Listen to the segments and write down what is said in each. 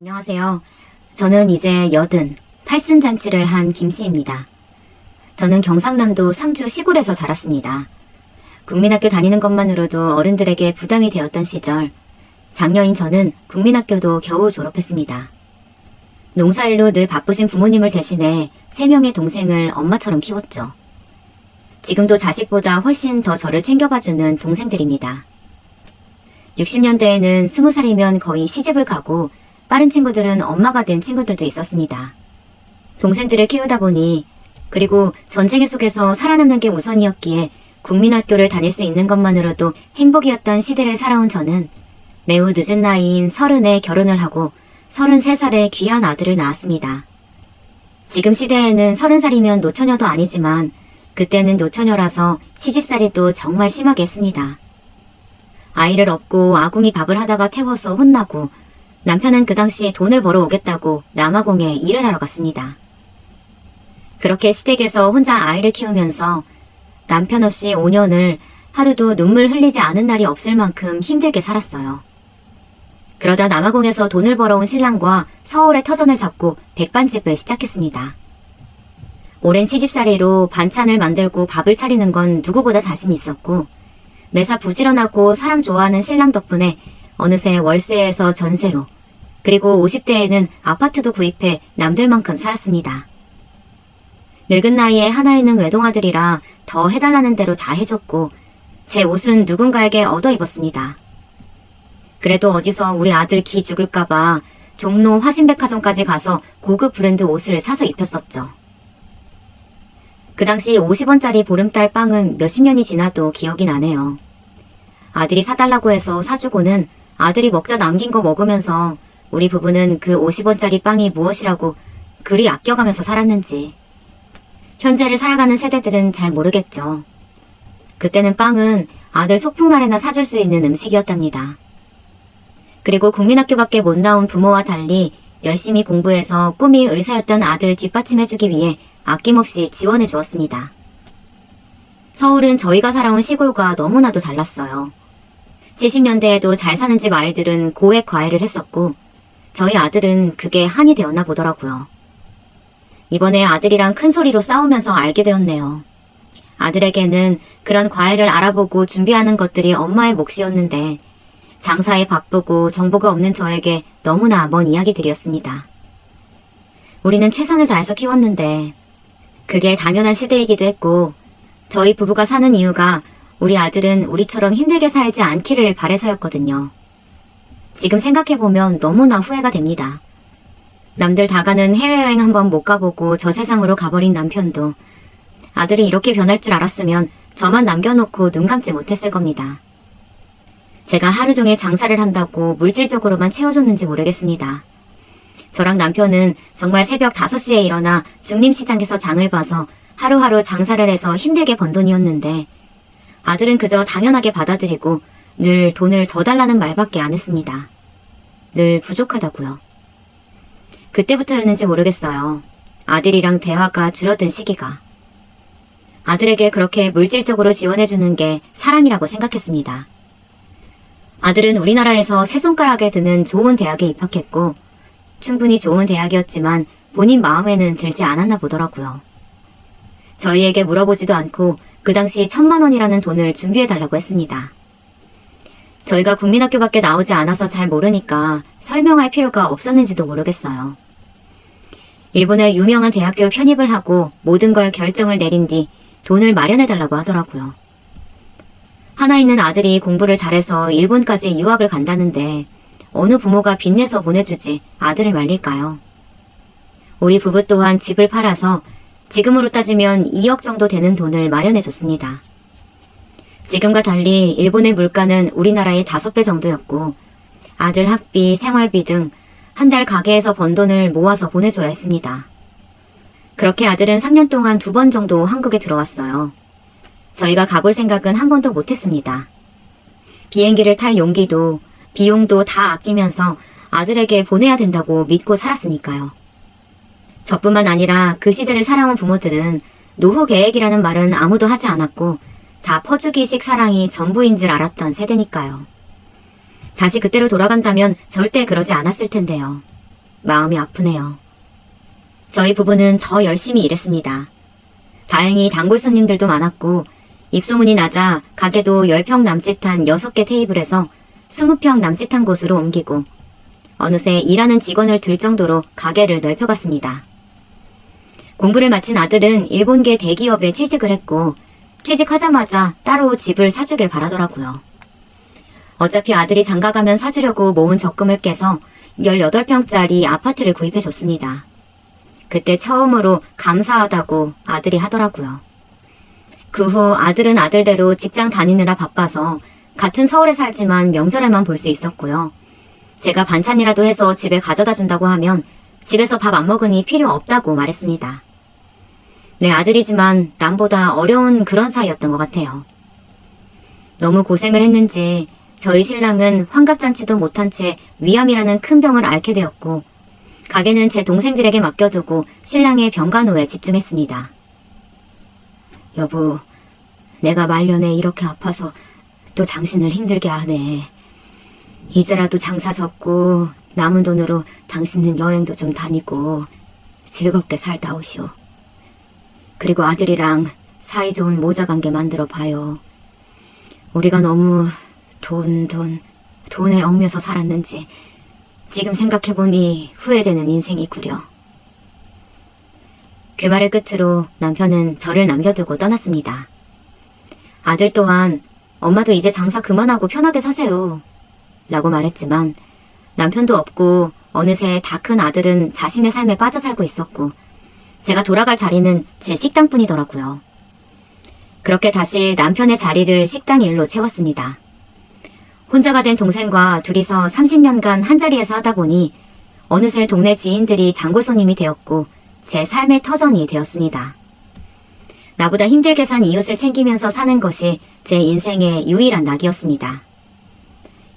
안녕하세요. 저는 이제 88순잔치를 한 김씨입니다. 저는 경상남도 상주 시골에서 자랐습니다. 국민학교 다니는 것만으로도 어른들에게 부담이 되었던 시절, 장녀인 저는 국민학교도 겨우 졸업했습니다. 농사일로 늘 바쁘신 부모님을 대신해 3명의 동생을 엄마처럼 키웠죠. 지금도 자식보다 훨씬 더 저를 챙겨봐주는 동생들입니다. 60년대에는 20살이면 거의 시집을 가고 빠른 친구들은 엄마가 된 친구들도 있었습니다. 동생들을 키우다 보니, 그리고 전쟁의 속에서 살아남는 게 우선이었기에 국민학교를 다닐 수 있는 것만으로도 행복이었던 시대를 살아온 저는 매우 늦은 나이인 30에 결혼을 하고 33살에 귀한 아들을 낳았습니다. 지금 시대에는 30살이면 노처녀도 아니지만 그때는 노처녀라서 시집살이도 정말 심하게 했습니다. 아이를 업고 아궁이 밥을 하다가 태워서 혼나고, 남편은 그 당시 돈을 벌어 오겠다고 남아공에 일을 하러 갔습니다. 그렇게 시댁에서 혼자 아이를 키우면서 남편 없이 5년을 하루도 눈물 흘리지 않은 날이 없을 만큼 힘들게 살았어요. 그러다 남아공에서 돈을 벌어온 신랑과 서울에 터전을 잡고 백반집을 시작했습니다. 오랜 시집살이로 반찬을 만들고 밥을 차리는 건 누구보다 자신 있었고, 매사 부지런하고 사람 좋아하는 신랑 덕분에 어느새 월세에서 전세로, 그리고 50대에는 아파트도 구입해 남들만큼 살았습니다. 늙은 나이에 하나 있는 외동아들이라 더 해달라는 대로 다 해줬고, 제 옷은 누군가에게 얻어 입었습니다. 그래도 어디서 우리 아들 기 죽을까봐 종로 화신백화점까지 가서 고급 브랜드 옷을 사서 입혔었죠. 그 당시 50원짜리 보름달 빵은 몇십 년이 지나도 기억이 나네요. 아들이 사달라고 해서 사주고는 아들이 먹다 남긴 거 먹으면서 우리 부부는 그 50원짜리 빵이 무엇이라고 그리 아껴가면서 살았는지. 현재를 살아가는 세대들은 잘 모르겠죠. 그때는 빵은 아들 소풍날에나 사줄 수 있는 음식이었답니다. 그리고 국민학교밖에 못 나온 부모와 달리 열심히 공부해서 꿈이 의사였던 아들 뒷받침해주기 위해 아낌없이 지원해 주었습니다. 서울은 저희가 살아온 시골과 너무나도 달랐어요. 70년대에도 잘 사는 집 아이들은 고액 과외를 했었고, 저희 아들은 그게 한이 되었나 보더라고요. 이번에 아들이랑 큰 소리로 싸우면서 알게 되었네요. 아들에게는 그런 과외를 알아보고 준비하는 것들이 엄마의 몫이었는데, 장사에 바쁘고 정보가 없는 저에게 너무나 먼 이야기들이었습니다. 우리는 최선을 다해서 키웠는데, 그게 당연한 시대이기도 했고, 저희 부부가 사는 이유가 우리 아들은 우리처럼 힘들게 살지 않기를 바래서였거든요. 지금 생각해보면 너무나 후회가 됩니다. 남들 다 가는 해외여행 한번 못 가보고 저 세상으로 가버린 남편도 아들이 이렇게 변할 줄 알았으면 저만 남겨놓고 눈 감지 못했을 겁니다. 제가 하루 종일 장사를 한다고 물질적으로만 채워줬는지 모르겠습니다. 저랑 남편은 정말 새벽 5시에 일어나 중림시장에서 장을 봐서 하루하루 장사를 해서 힘들게 번 돈이었는데, 아들은 그저 당연하게 받아들이고 늘 돈을 더 달라는 말밖에 안 했습니다. 늘 부족하다고요. 그때부터였는지 모르겠어요. 아들이랑 대화가 줄어든 시기가. 아들에게 그렇게 물질적으로 지원해주는 게 사랑이라고 생각했습니다. 아들은 우리나라에서 세 손가락에 드는 좋은 대학에 입학했고, 충분히 좋은 대학이었지만 본인 마음에는 들지 않았나 보더라고요. 저희에게 물어보지도 않고 그 당시 1,000만 원이라는 돈을 준비해달라고 했습니다. 저희가 국민학교밖에 나오지 않아서 잘 모르니까 설명할 필요가 없었는지도 모르겠어요. 일본의 유명한 대학교 편입을 하고 모든 걸 결정을 내린 뒤 돈을 마련해달라고 하더라고요. 하나 있는 아들이 공부를 잘해서 일본까지 유학을 간다는데 어느 부모가 빚내서 보내주지 아들을 말릴까요? 우리 부부 또한 집을 팔아서 지금으로 따지면 2억 정도 되는 돈을 마련해줬습니다. 지금과 달리 일본의 물가는 우리나라의 5배 정도였고, 아들 학비, 생활비 등 한 달 가게에서 번 돈을 모아서 보내줘야 했습니다. 그렇게 아들은 3년 동안 2번 정도 한국에 들어왔어요. 저희가 가볼 생각은 한 번도 못했습니다. 비행기를 탈 용기도 비용도 다 아끼면서 아들에게 보내야 된다고 믿고 살았으니까요. 저뿐만 아니라 그 시대를 살아온 부모들은 노후 계획이라는 말은 아무도 하지 않았고 다 퍼주기식 사랑이 전부인 줄 알았던 세대니까요. 다시 그때로 돌아간다면 절대 그러지 않았을 텐데요. 마음이 아프네요. 저희 부부는 더 열심히 일했습니다. 다행히 단골 손님들도 많았고 입소문이 나자 가게도 10평 남짓한 6개 테이블에서 20평 남짓한 곳으로 옮기고 어느새 일하는 직원을 들 정도로 가게를 넓혀갔습니다. 공부를 마친 아들은 일본계 대기업에 취직을 했고 취직하자마자 따로 집을 사주길 바라더라고요. 어차피 아들이 장가가면 사주려고 모은 적금을 깨서 18평짜리 아파트를 구입해줬습니다. 그때 처음으로 감사하다고 아들이 하더라고요. 그 후 아들은 아들대로 직장 다니느라 바빠서 같은 서울에 살지만 명절에만 볼 수 있었고요. 제가 반찬이라도 해서 집에 가져다 준다고 하면 집에서 밥 안 먹으니 필요 없다고 말했습니다. 내 아들이지만 남보다 어려운 그런 사이였던 것 같아요. 너무 고생을 했는지 저희 신랑은 환갑잔치도 못한 채 위암이라는 큰 병을 앓게 되었고 가게는 제 동생들에게 맡겨두고 신랑의 병간호에 집중했습니다. 여보, 내가 말년에 이렇게 아파서 또 당신을 힘들게 하네. 이제라도 장사 접고 남은 돈으로 당신은 여행도 좀 다니고 즐겁게 살다 오시오. 그리고 아들이랑 사이좋은 모자관계 만들어 봐요. 우리가 너무 돈에 얽매서 살았는지 지금 생각해보니 후회되는 인생이구려. 그 말을 끝으로 남편은 저를 남겨두고 떠났습니다. 아들 또한 엄마도 이제 장사 그만하고 편하게 사세요 라고 말했지만 남편도 없고 어느새 다 큰 아들은 자신의 삶에 빠져 살고 있었고 제가 돌아갈 자리는 제 식당뿐이더라고요. 그렇게 다시 남편의 자리를 식당 일로 채웠습니다. 혼자가 된 동생과 둘이서 30년간 한자리에서 하다 보니 어느새 동네 지인들이 단골 손님이 되었고 제 삶의 터전이 되었습니다. 나보다 힘들게 산 이웃을 챙기면서 사는 것이 제 인생의 유일한 낙이었습니다.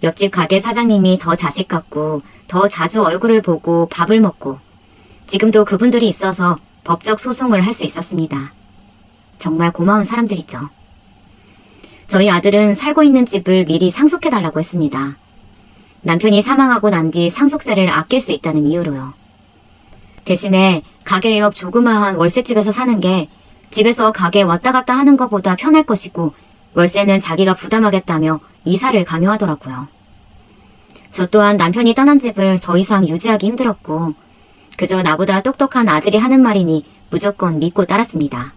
옆집 가게 사장님이 더 자식 같고 더 자주 얼굴을 보고 밥을 먹고 지금도 그분들이 있어서 법적 소송을 할 수 있었습니다. 정말 고마운 사람들이죠. 저희 아들은 살고 있는 집을 미리 상속해달라고 했습니다. 남편이 사망하고 난 뒤 상속세를 아낄 수 있다는 이유로요. 대신에 가게 옆 조그마한 월세집에서 사는 게 집에서 가게 왔다 갔다 하는 것보다 편할 것이고 월세는 자기가 부담하겠다며 이사를 강요하더라고요. 저 또한 남편이 떠난 집을 더 이상 유지하기 힘들었고 그저 나보다 똑똑한 아들이 하는 말이니 무조건 믿고 따랐습니다.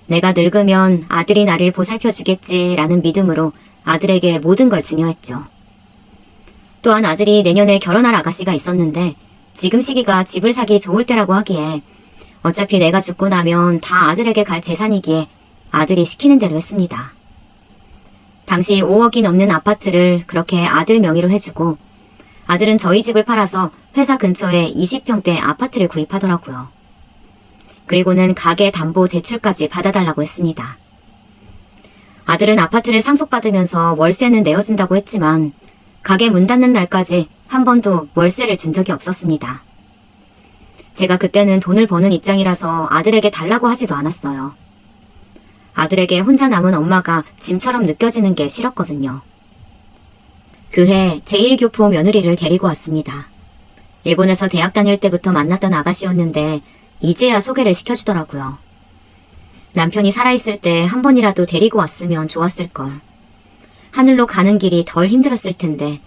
내가 늙으면 아들이 나를 보살펴주겠지라는 믿음으로 아들에게 모든 걸 증여했죠. 또한 아들이 내년에 결혼할 아가씨가 있었는데 지금 시기가 집을 사기 좋을 때라고 하기에 어차피 내가 죽고 나면 다 아들에게 갈 재산이기에 아들이 시키는 대로 했습니다. 당시 5억이 넘는 아파트를 그렇게 아들 명의로 해주고 아들은 저희 집을 팔아서 회사 근처에 20평대 아파트를 구입하더라고요. 그리고는 가게 담보 대출까지 받아달라고 했습니다. 아들은 아파트를 상속받으면서 월세는 내어준다고 했지만 가게 문 닫는 날까지 한 번도 월세를 준 적이 없었습니다. 제가 그때는 돈을 버는 입장이라서 아들에게 달라고 하지도 않았어요. 아들에게 혼자 남은 엄마가 짐처럼 느껴지는 게 싫었거든요. 그해 제1교포 며느리를 데리고 왔습니다. 일본에서 대학 다닐 때부터 만났던 아가씨였는데 이제야 소개를 시켜주더라고요. 남편이 살아있을 때 한 번이라도 데리고 왔으면 좋았을걸. 하늘로 가는 길이 덜 힘들었을 텐데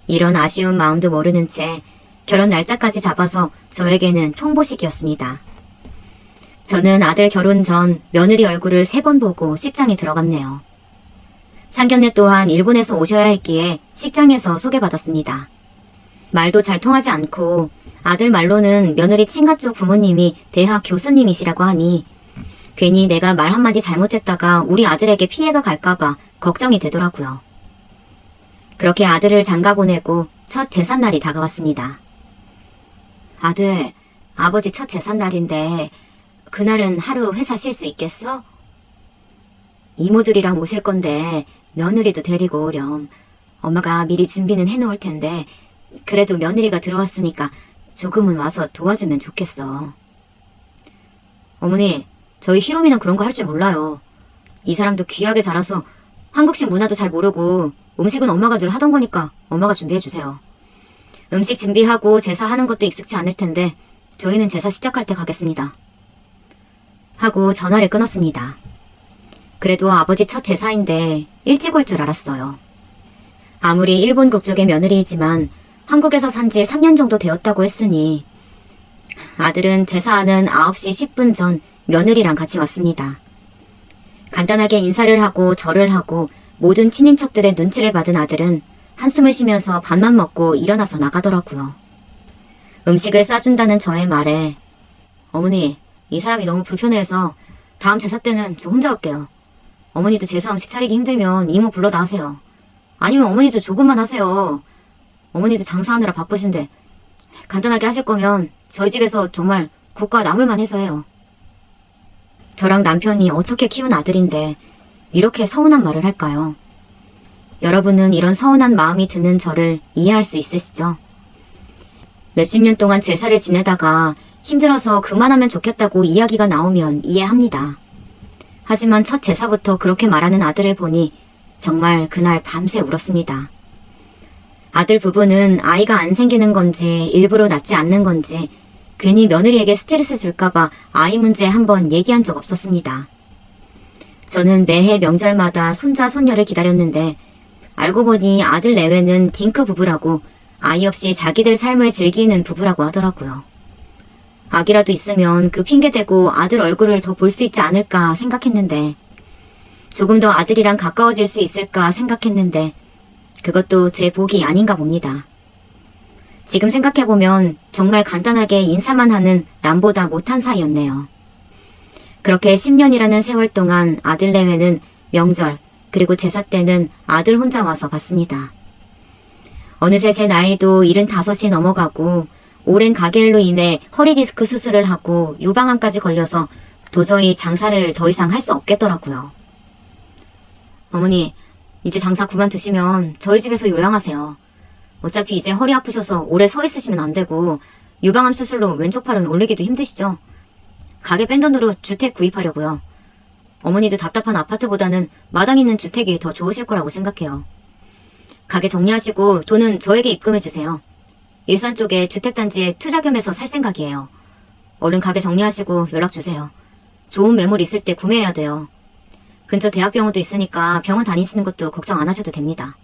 이런 아쉬운 마음도 모르는 채 결혼 날짜까지 잡아서 저에게는 통보식이었습니다. 저는 아들 결혼 전 며느리 얼굴을 3번 보고 식장에 들어갔네요. 상견례 또한 일본에서 오셔야 했기에 식장에서 소개받았습니다. 말도 잘 통하지 않고 아들 말로는 며느리 친가 쪽 부모님이 대학 교수님이시라고 하니 괜히 내가 말 한마디 잘못했다가 우리 아들에게 피해가 갈까봐 걱정이 되더라고요. 그렇게 아들을 장가 보내고 첫 제삿날이 다가왔습니다. 아들, 아버지 첫 제삿날인데 그날은 하루 회사 쉴 수 있겠어? 이모들이랑 오실 건데 며느리도 데리고 오렴. 엄마가 미리 준비는 해놓을 텐데 그래도 며느리가 들어왔으니까 조금은 와서 도와주면 좋겠어. 어머니, 저희 히로미는 그런 거 할 줄 몰라요. 이 사람도 귀하게 자라서 한국식 문화도 잘 모르고 음식은 엄마가 늘 하던 거니까 엄마가 준비해주세요. 음식 준비하고 제사하는 것도 익숙치 않을 텐데 저희는 제사 시작할 때 가겠습니다. 하고 전화를 끊었습니다. 그래도 아버지 첫 제사인데 일찍 올 줄 알았어요. 아무리 일본 국적의 며느리이지만 한국에서 산 지 3년 정도 되었다고 했으니 아들은 제사하는 9시 10분 전 며느리랑 같이 왔습니다. 간단하게 인사를 하고 절을 하고 모든 친인척들의 눈치를 받은 아들은 한숨을 쉬면서 밥만 먹고 일어나서 나가더라고요. 음식을 싸준다는 저의 말에 어머니, 이 사람이 너무 불편해서 다음 제사 때는 저 혼자 올게요. 어머니도 제사 음식 차리기 힘들면 이모 불러다 하세요. 아니면 어머니도 조금만 하세요. 어머니도 장사하느라 바쁘신데 간단하게 하실 거면 저희 집에서 정말 국과 나물만 해서 해요. 저랑 남편이 어떻게 키운 아들인데 이렇게 서운한 말을 할까요? 여러분은 이런 서운한 마음이 드는 저를 이해할 수 있으시죠? 몇십 년 동안 제사를 지내다가 힘들어서 그만하면 좋겠다고 이야기가 나오면 이해합니다. 하지만 첫 제사부터 그렇게 말하는 아들을 보니 정말 그날 밤새 울었습니다. 아들 부부는 아이가 안 생기는 건지 일부러 낳지 않는 건지 괜히 며느리에게 스트레스 줄까봐 아이 문제 한번 얘기한 적 없었습니다. 저는 매해 명절마다 손자 손녀를 기다렸는데 알고 보니 아들 내외는 딩크 부부라고 아이 없이 자기들 삶을 즐기는 부부라고 하더라고요. 아기라도 있으면 그 핑계대고 아들 얼굴을 더 볼 수 있지 않을까 생각했는데 조금 더 아들이랑 가까워질 수 있을까 생각했는데 그것도 제 복이 아닌가 봅니다. 지금 생각해보면 정말 간단하게 인사만 하는 남보다 못한 사이였네요. 그렇게 10년이라는 세월 동안 아들 내외는 명절 그리고 제사 때는 아들 혼자 와서 봤습니다. 어느새 제 나이도 75이 넘어가고 오랜 가게일로 인해 허리디스크 수술을 하고 유방암까지 걸려서 도저히 장사를 더 이상 할 수 없겠더라고요. 어머니, 이제 장사 그만두시면 저희 집에서 요양하세요. 어차피 이제 허리 아프셔서 오래 서 있으시면 안 되고 유방암 수술로 왼쪽 팔은 올리기도 힘드시죠? 가게 뺀 돈으로 주택 구입하려고요. 어머니도 답답한 아파트보다는 마당 있는 주택이 더 좋으실 거라고 생각해요. 가게 정리하시고 돈은 저에게 입금해주세요. 일산 쪽에 주택단지에 투자 겸해서 살 생각이에요. 얼른 가게 정리하시고 연락주세요. 좋은 매물 있을 때 구매해야 돼요. 근처 대학병원도 있으니까 병원 다니시는 것도 걱정 안 하셔도 됩니다.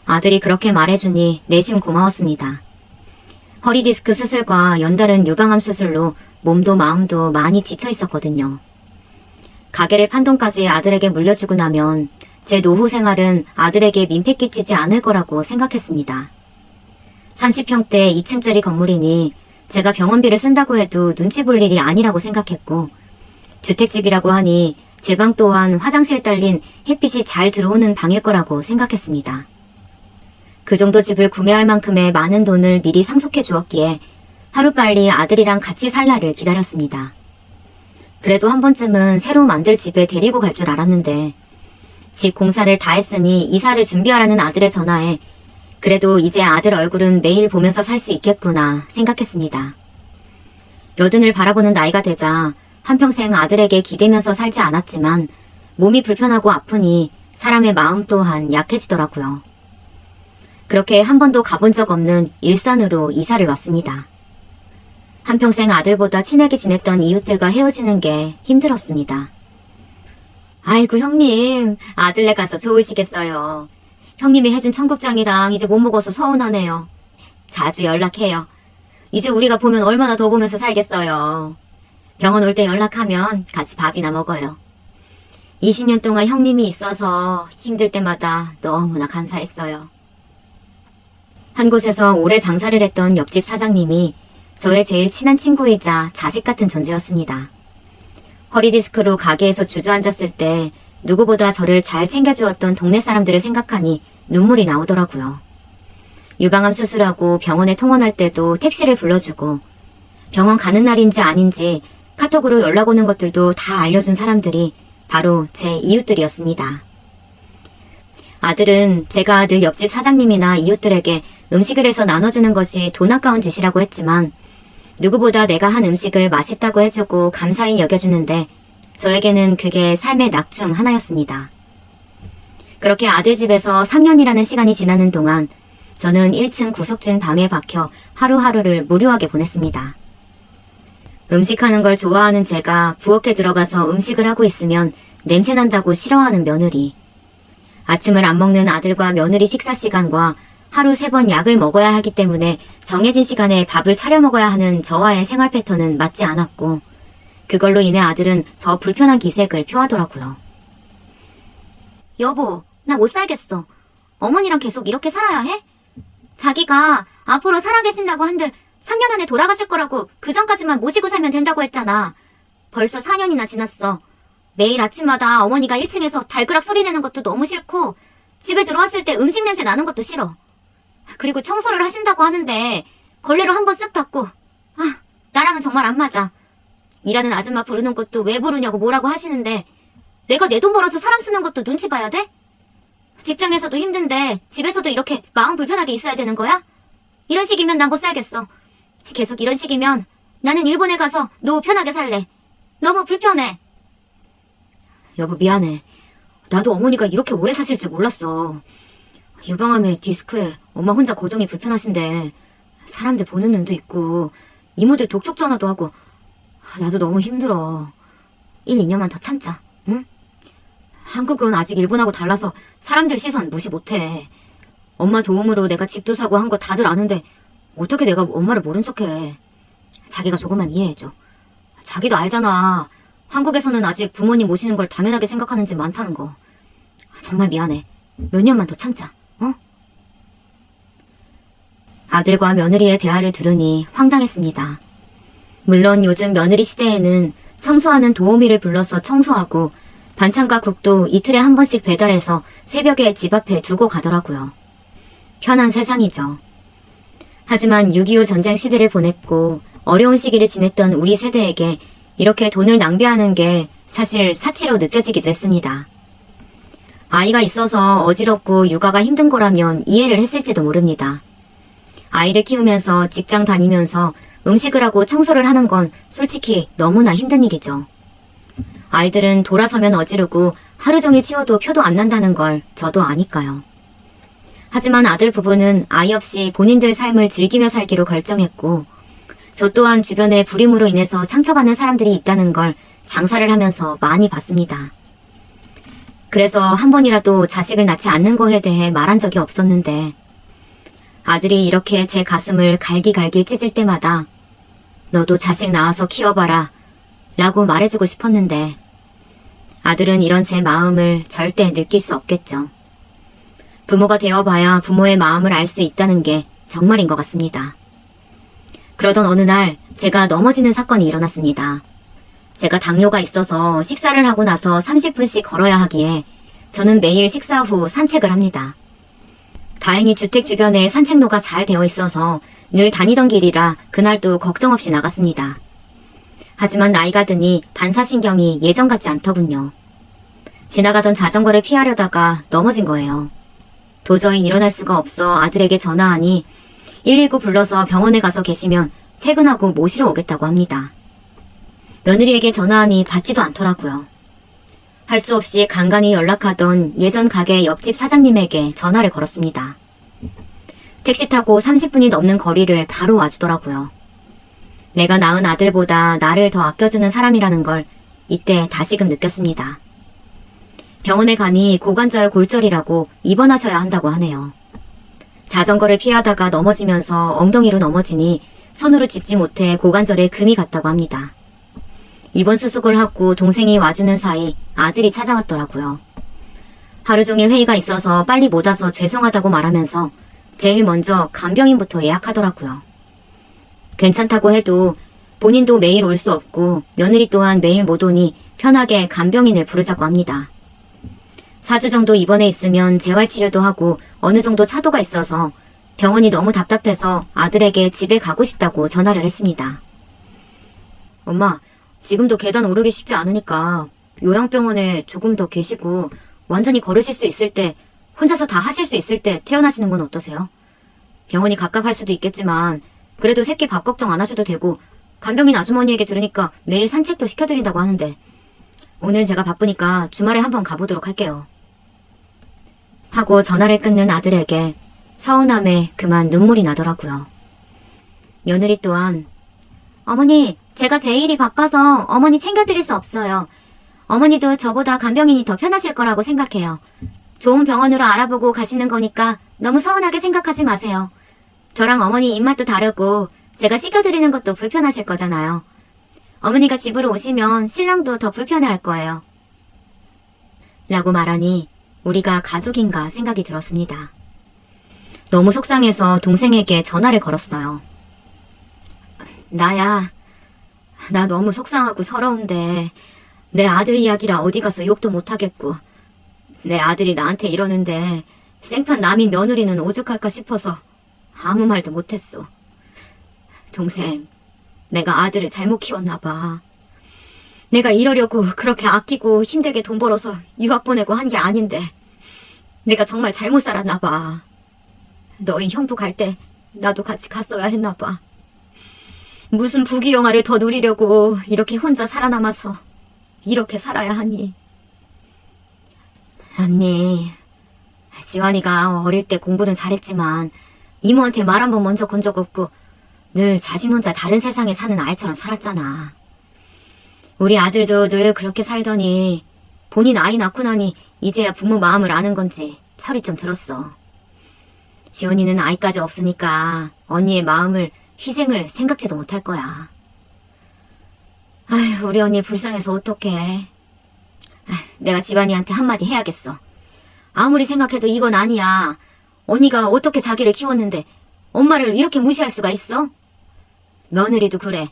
아들이 그렇게 말해주니 내심 고마웠습니다. 허리디스크 수술과 연달은 유방암 수술로 몸도 마음도 많이 지쳐 있었거든요. 가게를 판 돈까지 아들에게 물려주고 나면 제 노후 생활은 아들에게 민폐 끼치지 않을 거라고 생각했습니다. 30평대 2층짜리 건물이니 제가 병원비를 쓴다고 해도 눈치 볼 일이 아니라고 생각했고 주택집이라고 하니 제 방 또한 화장실 딸린 햇빛이 잘 들어오는 방일 거라고 생각했습니다. 그 정도 집을 구매할 만큼의 많은 돈을 미리 상속해 주었기에 하루빨리 아들이랑 같이 살 날을 기다렸습니다. 그래도 한 번쯤은 새로 만들 집에 데리고 갈 줄 알았는데 집 공사를 다 했으니 이사를 준비하라는 아들의 전화에 그래도 이제 아들 얼굴은 매일 보면서 살 수 있겠구나 생각했습니다. 여든을 바라보는 나이가 되자 한평생 아들에게 기대면서 살지 않았지만 몸이 불편하고 아프니 사람의 마음 또한 약해지더라고요. 그렇게 한 번도 가본 적 없는 일산으로 이사를 왔습니다. 한평생 아들보다 친하게 지냈던 이웃들과 헤어지는 게 힘들었습니다. 아이고 형님, 아들네 가서 좋으시겠어요. 형님이 해준 청국장이랑 이제 못 먹어서 서운하네요. 자주 연락해요. 이제 우리가 보면 얼마나 더 보면서 살겠어요. 병원 올 때 연락하면 같이 밥이나 먹어요. 20년 동안 형님이 있어서 힘들 때마다 너무나 감사했어요. 한 곳에서 오래 장사를 했던 옆집 사장님이 저의 제일 친한 친구이자 자식 같은 존재였습니다. 허리디스크로 가게에서 주저앉았을 때 누구보다 저를 잘 챙겨주었던 동네 사람들을 생각하니 눈물이 나오더라고요. 유방암 수술하고 병원에 통원할 때도 택시를 불러주고 병원 가는 날인지 아닌지 카톡으로 연락 오는 것들도 다 알려준 사람들이 바로 제 이웃들이었습니다. 아들은 제가 늘 옆집 사장님이나 이웃들에게 음식을 해서 나눠주는 것이 돈 아까운 짓이라고 했지만 누구보다 내가 한 음식을 맛있다고 해주고 감사히 여겨주는데 저에게는 그게 삶의 낙 중 하나였습니다. 그렇게 아들 집에서 3년이라는 시간이 지나는 동안 저는 1층 구석진 방에 박혀 하루하루를 무료하게 보냈습니다. 음식하는 걸 좋아하는 제가 부엌에 들어가서 음식을 하고 있으면 냄새난다고 싫어하는 며느리. 아침을 안 먹는 아들과 며느리 식사 시간과 하루 3번 약을 먹어야 하기 때문에 정해진 시간에 밥을 차려 먹어야 하는 저와의 생활 패턴은 맞지 않았고 그걸로 인해 아들은 더 불편한 기색을 표하더라고요. 여보, 나 못 살겠어. 어머니랑 계속 이렇게 살아야 해? 자기가 앞으로 살아계신다고 한들 3년 안에 돌아가실 거라고 그 전까지만 모시고 살면 된다고 했잖아. 벌써 4년이나 지났어. 매일 아침마다 어머니가 1층에서 달그락 소리 내는 것도 너무 싫고 집에 들어왔을 때 음식 냄새 나는 것도 싫어. 그리고 청소를 하신다고 하는데 걸레로 한번 쓱 닦고 나랑은 정말 안 맞아. 일하는 아줌마 부르는 것도 왜 부르냐고 뭐라고 하시는데 내가 내 돈 벌어서 사람 쓰는 것도 눈치 봐야 돼? 직장에서도 힘든데 집에서도 이렇게 마음 불편하게 있어야 되는 거야? 이런 식이면 난 못 살겠어. 계속 이런 식이면 나는 일본에 가서 노후 편하게 살래. 너무 불편해. 여보 미안해. 나도 어머니가 이렇게 오래 사실 줄 몰랐어. 유방암에 디스크에 엄마 혼자 거동이 불편하신데 사람들 보는 눈도 있고 이모들 독촉 전화도 하고 나도 너무 힘들어. 1, 2년만 더 참자. 응? 한국은 아직 일본하고 달라서 사람들 시선 무시 못해. 엄마 도움으로 내가 집도 사고 한 거 다들 아는데 어떻게 내가 엄마를 모른 척해. 자기가 조금만 이해해줘. 자기도 알잖아. 한국에서는 아직 부모님 모시는 걸 당연하게 생각하는 집 많다는 거. 정말 미안해. 몇 년만 더 참자. 어? 아들과 며느리의 대화를 들으니 황당했습니다. 물론 요즘 며느리 시대에는 청소하는 도우미를 불러서 청소하고 반찬과 국도 이틀에 한 번씩 배달해서 새벽에 집 앞에 두고 가더라고요. 편한 세상이죠. 하지만 6.25 전쟁 시대를 보냈고 어려운 시기를 지냈던 우리 세대에게 이렇게 돈을 낭비하는 게 사실 사치로 느껴지기도 했습니다. 아이가 있어서 어지럽고 육아가 힘든 거라면 이해를 했을지도 모릅니다. 아이를 키우면서 직장 다니면서 음식을 하고 청소를 하는 건 솔직히 너무나 힘든 일이죠. 아이들은 돌아서면 어지르고 하루 종일 치워도 표도 안 난다는 걸 저도 아니까요. 하지만 아들 부부는 아이 없이 본인들 삶을 즐기며 살기로 결정했고 저 또한 주변에 불임으로 인해서 상처받는 사람들이 있다는 걸 장사를 하면서 많이 봤습니다. 그래서 한 번이라도 자식을 낳지 않는 거에 대해 말한 적이 없었는데 아들이 이렇게 제 가슴을 갈기갈기 찢을 때마다 너도 자식 낳아서 키워봐라 라고 말해주고 싶었는데 아들은 이런 제 마음을 절대 느낄 수 없겠죠. 부모가 되어봐야 부모의 마음을 알 수 있다는 게 정말인 것 같습니다. 그러던 어느 날 제가 넘어지는 사건이 일어났습니다. 제가 당뇨가 있어서 식사를 하고 나서 30분씩 걸어야 하기에 저는 매일 식사 후 산책을 합니다. 다행히 주택 주변에 산책로가 잘 되어 있어서 늘 다니던 길이라 그날도 걱정 없이 나갔습니다. 하지만 나이가 드니 반사신경이 예전 같지 않더군요. 지나가던 자전거를 피하려다가 넘어진 거예요. 도저히 일어날 수가 없어 아들에게 전화하니 119 불러서 병원에 가서 계시면 퇴근하고 모시러 오겠다고 합니다. 며느리에게 전화하니 받지도 않더라고요. 할 수 없이 간간히 연락하던 예전 가게 옆집 사장님에게 전화를 걸었습니다. 택시 타고 30분이 넘는 거리를 바로 와주더라고요. 내가 낳은 아들보다 나를 더 아껴주는 사람이라는 걸 이때 다시금 느꼈습니다. 병원에 가니 고관절 골절이라고 입원하셔야 한다고 하네요. 자전거를 피하다가 넘어지면서 엉덩이로 넘어지니 손으로 짚지 못해 고관절에 금이 갔다고 합니다. 입원 수속을 하고 동생이 와주는 사이 아들이 찾아왔더라고요. 하루 종일 회의가 있어서 빨리 못 와서 죄송하다고 말하면서 제일 먼저 간병인부터 예약하더라고요. 괜찮다고 해도 본인도 매일 올 수 없고 며느리 또한 매일 못 오니 편하게 간병인을 부르자고 합니다. 4주 정도 입원해 있으면 재활치료도 하고 어느 정도 차도가 있어서 병원이 너무 답답해서 아들에게 집에 가고 싶다고 전화를 했습니다. 엄마, 지금도 계단 오르기 쉽지 않으니까 요양병원에 조금 더 계시고 완전히 걸으실 수 있을 때, 혼자서 다 하실 수 있을 때 퇴원하시는 건 어떠세요? 병원이 갑갑할 수도 있겠지만 그래도 새끼 밥 걱정 안 하셔도 되고 간병인 아주머니에게 들으니까 매일 산책도 시켜드린다고 하는데 오늘 제가 바쁘니까 주말에 한번 가보도록 할게요. 하고 전화를 끊는 아들에게 서운함에 그만 눈물이 나더라고요. 며느리 또한 어머니, 제가 제 일이 바빠서 어머니 챙겨드릴 수 없어요. 어머니도 저보다 간병인이 더 편하실 거라고 생각해요. 좋은 병원으로 알아보고 가시는 거니까 너무 서운하게 생각하지 마세요. 저랑 어머니 입맛도 다르고 제가 씻겨드리는 것도 불편하실 거잖아요. 어머니가 집으로 오시면 신랑도 더 불편해할 거예요. 라고 말하니 우리가 가족인가 생각이 들었습니다. 너무 속상해서 동생에게 전화를 걸었어요. 나야, 나 너무 속상하고 서러운데 내 아들 이야기라 어디 가서 욕도 못하겠고 내 아들이 나한테 이러는데 생판 남인 며느리는 오죽할까 싶어서 아무 말도 못했어. 동생, 내가 아들을 잘못 키웠나 봐. 내가 이러려고 그렇게 아끼고 힘들게 돈 벌어서 유학 보내고 한 게 아닌데 내가 정말 잘못 살았나 봐. 너희 형부 갈 때 나도 같이 갔어야 했나 봐. 무슨 부귀영화를 더 누리려고 이렇게 혼자 살아남아서 이렇게 살아야 하니. 언니, 지환이가 어릴 때 공부는 잘했지만 이모한테 말 한 번 먼저 건 적 없고 늘 자신 혼자 다른 세상에 사는 아이처럼 살았잖아. 우리 아들도 늘 그렇게 살더니 본인 아이 낳고 나니 이제야 부모 마음을 아는 건지 철이 좀 들었어. 지원이는 아이까지 없으니까 언니의 마음을, 희생을 생각지도 못할 거야. 아휴, 우리 언니 불쌍해서 어떡해. 내가 지환이한테 한마디 해야겠어. 아무리 생각해도 이건 아니야. 언니가 어떻게 자기를 키웠는데 엄마를 이렇게 무시할 수가 있어? 며느리도 그래.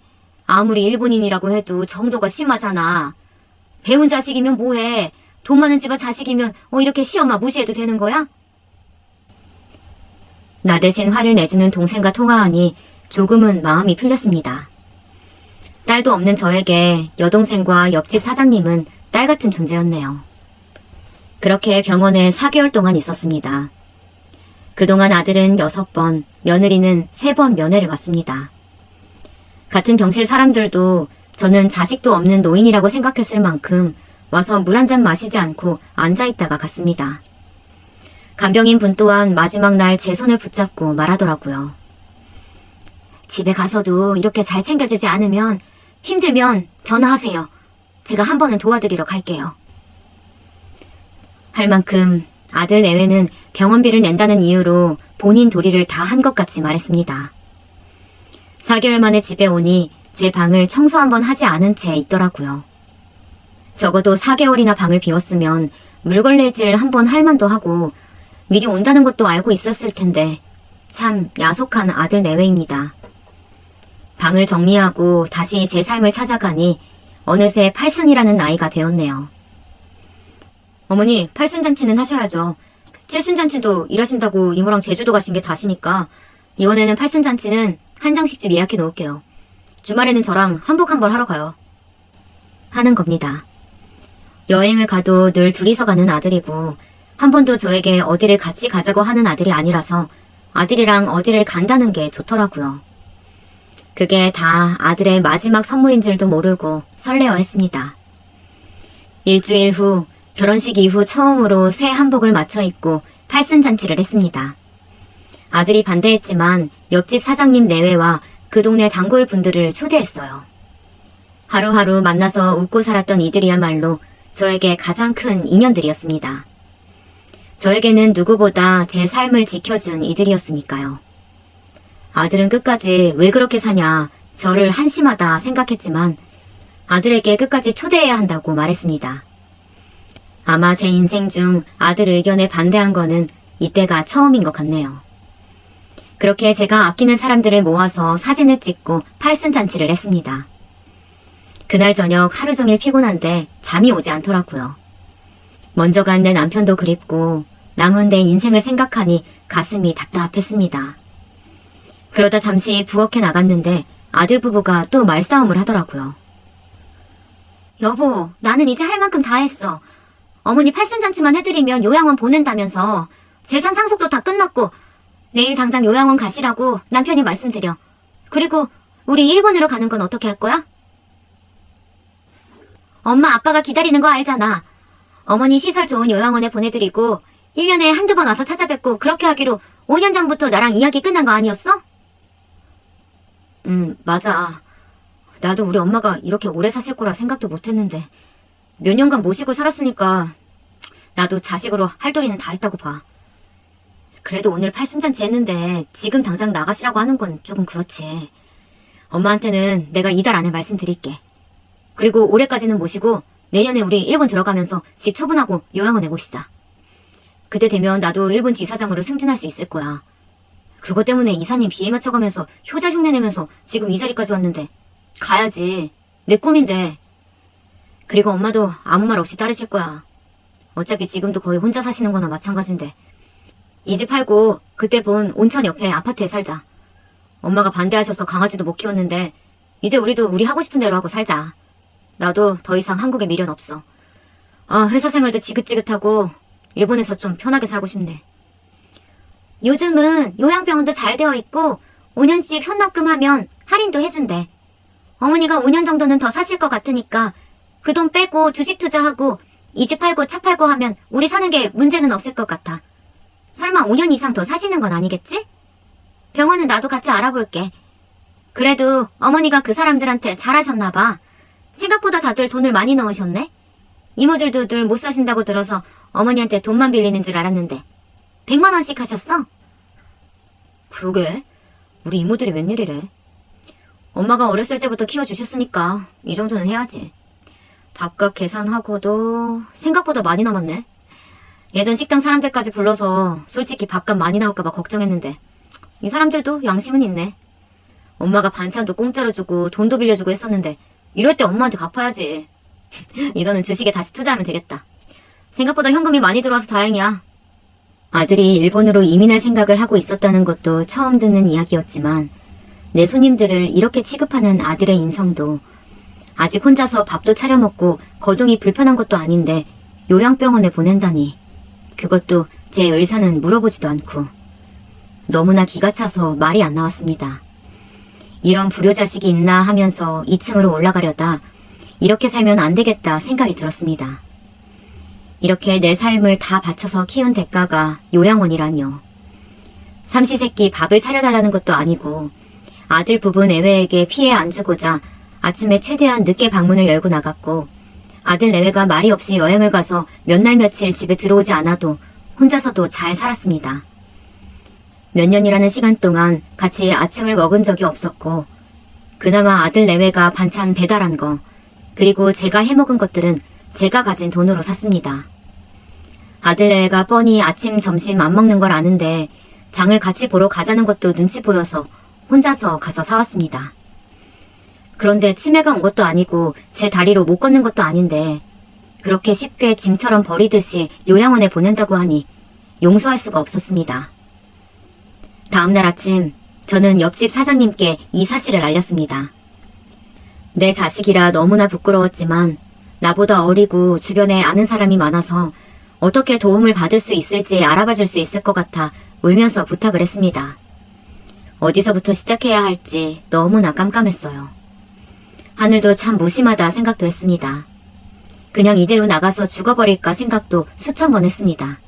아무리 일본인이라고 해도 정도가 심하잖아. 배운 자식이면 뭐해. 돈 많은 집안 자식이면 이렇게 시엄마 무시해도 되는 거야? 나 대신 화를 내주는 동생과 통화하니 조금은 마음이 풀렸습니다. 딸도 없는 저에게 여동생과 옆집 사장님은 딸 같은 존재였네요. 그렇게 병원에 4개월 동안 있었습니다. 그동안 아들은 6번, 며느리는 3번 면회를 왔습니다. 같은 병실 사람들도 저는 자식도 없는 노인이라고 생각했을 만큼 와서 물 한 잔 마시지 않고 앉아있다가 갔습니다. 간병인 분 또한 마지막 날 제 손을 붙잡고 말하더라고요. 집에 가서도 이렇게 잘 챙겨주지 않으면 힘들면 전화하세요. 제가 한 번은 도와드리러 갈게요. 할 만큼 아들 내외는 병원비를 낸다는 이유로 본인 도리를 다 한 것 같이 말했습니다. 4개월 만에 집에 오니 제 방을 청소 한번 하지 않은 채 있더라고요. 적어도 4개월이나 방을 비웠으면 물걸레질 한번 할 만도 하고 미리 온다는 것도 알고 있었을 텐데 참 야속한 아들 내외입니다. 방을 정리하고 다시 제 삶을 찾아가니 어느새 팔순이라는 나이가 되었네요. 어머니, 팔순잔치는 하셔야죠. 칠순잔치도 일하신다고 이모랑 제주도 가신 게 다시니까 이번에는 팔순잔치는 한정식집 예약해 놓을게요. 주말에는 저랑 한복 한 벌 하러 가요. 하는 겁니다. 여행을 가도 늘 둘이서 가는 아들이고 한 번도 저에게 어디를 같이 가자고 하는 아들이 아니라서 아들이랑 어디를 간다는 게 좋더라고요. 그게 다 아들의 마지막 선물인 줄도 모르고 설레어 했습니다. 일주일 후 결혼식 이후 처음으로 새 한복을 맞춰 입고 팔순잔치를 했습니다. 아들이 반대했지만 옆집 사장님 내외와 그 동네 단골 분들을 초대했어요. 하루하루 만나서 웃고 살았던 이들이야말로 저에게 가장 큰 인연들이었습니다. 저에게는 누구보다 제 삶을 지켜준 이들이었으니까요. 아들은 끝까지 왜 그렇게 사냐, 저를 한심하다 생각했지만 아들에게 끝까지 초대해야 한다고 말했습니다. 아마 제 인생 중 아들 의견에 반대한 거는 이때가 처음인 것 같네요. 그렇게 제가 아끼는 사람들을 모아서 사진을 찍고 팔순잔치를 했습니다. 그날 저녁 하루 종일 피곤한데 잠이 오지 않더라고요. 먼저 간 내 남편도 그립고 남은 내 인생을 생각하니 가슴이 답답했습니다. 그러다 잠시 부엌에 나갔는데 아들 부부가 또 말싸움을 하더라고요. 여보, 나는 이제 할 만큼 다 했어. 어머니 팔순잔치만 해드리면 요양원 보낸다면서 재산 상속도 다 끝났고 내일 당장 요양원 가시라고 남편이 말씀드려. 그리고 우리 일본으로 가는 건 어떻게 할 거야? 엄마 아빠가 기다리는 거 알잖아. 어머니 시설 좋은 요양원에 보내드리고 1년에 한두 번 와서 찾아뵙고 그렇게 하기로 5년 전부터 나랑 이야기 끝난 거 아니었어? 맞아. 나도 우리 엄마가 이렇게 오래 사실 거라 생각도 못했는데 몇 년간 모시고 살았으니까 나도 자식으로 할 도리는 다 했다고 봐. 그래도 오늘 팔순잔치 했는데 지금 당장 나가시라고 하는 건 조금 그렇지. 엄마한테는 내가 이달 안에 말씀드릴게. 그리고 올해까지는 모시고 내년에 우리 일본 들어가면서 집 처분하고 요양원에 모시자. 그때 되면 나도 일본 지사장으로 승진할 수 있을 거야. 그것 때문에 이사님 비에 맞춰가면서 효자 흉내 내면서 지금 이 자리까지 왔는데 가야지. 내 꿈인데. 그리고 엄마도 아무 말 없이 따르실 거야. 어차피 지금도 거의 혼자 사시는 거나 마찬가지인데. 이 집 팔고 그때 본 온천 옆에 아파트에 살자. 엄마가 반대하셔서 강아지도 못 키웠는데 이제 우리도 우리 하고 싶은 대로 하고 살자. 나도 더 이상 한국에 미련 없어. 회사 생활도 지긋지긋하고 일본에서 좀 편하게 살고 싶네. 요즘은 요양병원도 잘 되어 있고 5년씩 선납금 하면 할인도 해준대. 어머니가 5년 정도는 더 사실 것 같으니까 그 돈 빼고 주식 투자하고 이 집 팔고 차 팔고 하면 우리 사는 게 문제는 없을 것 같아. 설마 5년 이상 더 사시는 건 아니겠지? 병원은 나도 같이 알아볼게. 그래도 어머니가 그 사람들한테 잘하셨나 봐. 생각보다 다들 돈을 많이 넣으셨네. 이모들도 늘 못 사신다고 들어서 어머니한테 돈만 빌리는 줄 알았는데 100만 원씩 하셨어? 그러게. 우리 이모들이 웬일이래. 엄마가 어렸을 때부터 키워주셨으니까 이 정도는 해야지. 밥값 계산하고도 생각보다 많이 남았네. 예전 식당 사람들까지 불러서 솔직히 밥값 많이 나올까봐 걱정했는데 이 사람들도 양심은 있네. 엄마가 반찬도 공짜로 주고 돈도 빌려주고 했었는데 이럴 때 엄마한테 갚아야지. 이거는 주식에 다시 투자하면 되겠다. 생각보다 현금이 많이 들어와서 다행이야. 아들이 일본으로 이민할 생각을 하고 있었다는 것도 처음 듣는 이야기였지만 내 손님들을 이렇게 취급하는 아들의 인성도 아직 혼자서 밥도 차려 먹고 거동이 불편한 것도 아닌데 요양병원에 보낸다니 그것도 제 의사는 물어보지도 않고 너무나 기가 차서 말이 안 나왔습니다. 이런 불효자식이 있나 하면서 2층으로 올라가려다 이렇게 살면 안 되겠다 생각이 들었습니다. 이렇게 내 삶을 다 바쳐서 키운 대가가 요양원이라뇨. 삼시세끼 밥을 차려달라는 것도 아니고 아들 부부 내외에게 피해 안 주고자 아침에 최대한 늦게 방문을 열고 나갔고 아들 내외가 말이 없이 여행을 가서 몇 날 며칠 집에 들어오지 않아도 혼자서도 잘 살았습니다. 몇 년이라는 시간 동안 같이 아침을 먹은 적이 없었고 그나마 아들 내외가 반찬 배달한 거 그리고 제가 해먹은 것들은 제가 가진 돈으로 샀습니다. 아들 내외가 뻔히 아침 점심 안 먹는 걸 아는데 장을 같이 보러 가자는 것도 눈치 보여서 혼자서 가서 사왔습니다. 그런데 치매가 온 것도 아니고 제 다리로 못 걷는 것도 아닌데 그렇게 쉽게 짐처럼 버리듯이 요양원에 보낸다고 하니 용서할 수가 없었습니다. 다음날 아침 저는 옆집 사장님께 이 사실을 알렸습니다. 내 자식이라 너무나 부끄러웠지만 나보다 어리고 주변에 아는 사람이 많아서 어떻게 도움을 받을 수 있을지 알아봐 줄 수 있을 것 같아 울면서 부탁을 했습니다. 어디서부터 시작해야 할지 너무나 깜깜했어요. 하늘도 참 무심하다 생각도 했습니다. 그냥 이대로 나가서 죽어버릴까 생각도 수천 번 했습니다.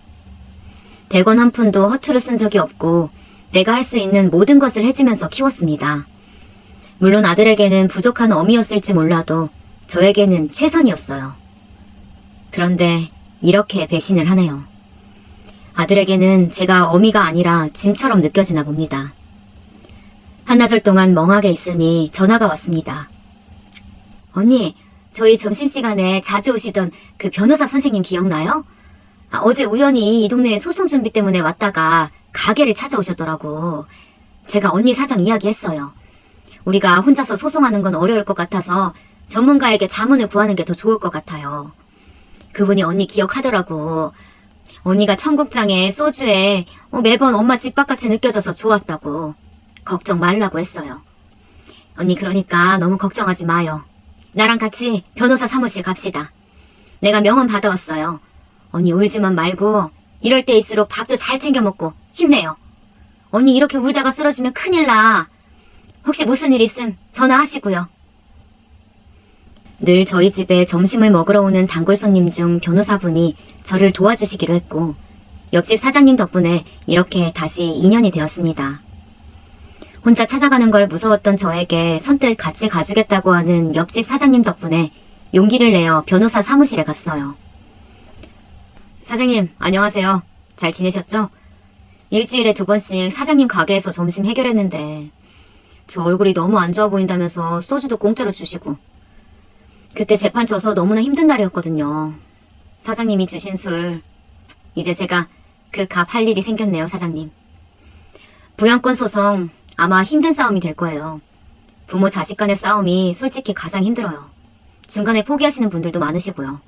100원 한 푼도 허투루 쓴 적이 없고 내가 할 수 있는 모든 것을 해주면서 키웠습니다. 물론 아들에게는 부족한 어미였을지 몰라도 저에게는 최선이었어요. 그런데 이렇게 배신을 하네요. 아들에게는 제가 어미가 아니라 짐처럼 느껴지나 봅니다. 한나절 동안 멍하게 있으니 전화가 왔습니다. 언니, 저희 점심시간에 자주 오시던 그 변호사 선생님 기억나요? 어제 우연히 이 동네에 소송 준비 때문에 왔다가 가게를 찾아오셨더라고. 제가 언니 사정 이야기했어요. 우리가 혼자서 소송하는 건 어려울 것 같아서 전문가에게 자문을 구하는 게 더 좋을 것 같아요. 그분이 언니 기억하더라고. 언니가 청국장에 소주에 매번 엄마 집 바깥이 느껴져서 좋았다고. 걱정 말라고 했어요. 언니 그러니까 너무 걱정하지 마요. 나랑 같이 변호사 사무실 갑시다. 내가 명함 받아왔어요. 언니 울지만 말고 이럴 때일수록 밥도 잘 챙겨 먹고 힘내요. 언니 이렇게 울다가 쓰러지면 큰일 나. 혹시 무슨 일 있음 전화하시고요. 늘 저희 집에 점심을 먹으러 오는 단골 손님 중 변호사분이 저를 도와주시기로 했고 옆집 사장님 덕분에 이렇게 다시 인연이 되었습니다. 혼자 찾아가는 걸 무서웠던 저에게 선뜻 같이 가주겠다고 하는 옆집 사장님 덕분에 용기를 내어 변호사 사무실에 갔어요. 사장님, 안녕하세요. 잘 지내셨죠? 일주일에 2번씩 사장님 가게에서 점심 해결했는데 저 얼굴이 너무 안 좋아 보인다면서 소주도 공짜로 주시고 그때 재판 져서 너무나 힘든 날이었거든요. 사장님이 주신 술, 이제 제가 그 값 할 일이 생겼네요, 사장님. 부양권 소송 아마 힘든 싸움이 될 거예요. 부모 자식 간의 싸움이 솔직히 가장 힘들어요. 중간에 포기하시는 분들도 많으시고요.